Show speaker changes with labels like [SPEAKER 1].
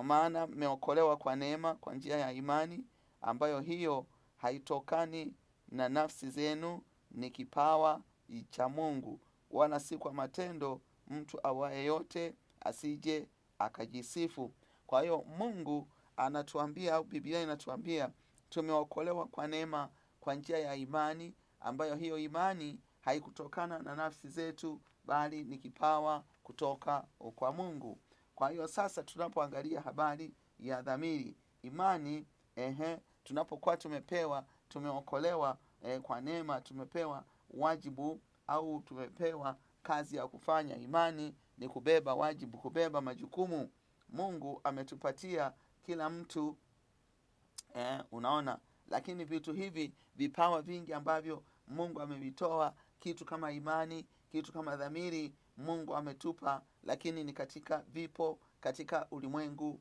[SPEAKER 1] Kwa maana mmeokolewa kwa neema kwa njia ya imani, ambayo hiyo haitokani na nafsi zenu, ni kipawa cha Mungu, wala si kwa matendo, mtu awaye yote asije akajisifu. Kwa hiyo Mungu anatuambia, au Biblia inatuambia, tumeokolewa kwa neema kwa njia ya imani, ambayo hiyo imani haikutokana na nafsi zetu, bali ni kipawa kutoka kwa Mungu. Kwa hiyo sasa tunapoangalia habari ya dhamiri, imani, tunapokuwa tumeokolewa kwa neema, tumepewa wajibu au tumepewa kazi ya kufanya. Imani ni kubeba wajibu, kubeba majukumu. Mungu ametupatia kila mtu, unaona. Lakini vitu hivi, vipawa vingi ambavyo Mungu amevitoa, kitu kama imani, kitu kama dhamiri, Mungu ametupa, lakini ni vipo katika ulimwengu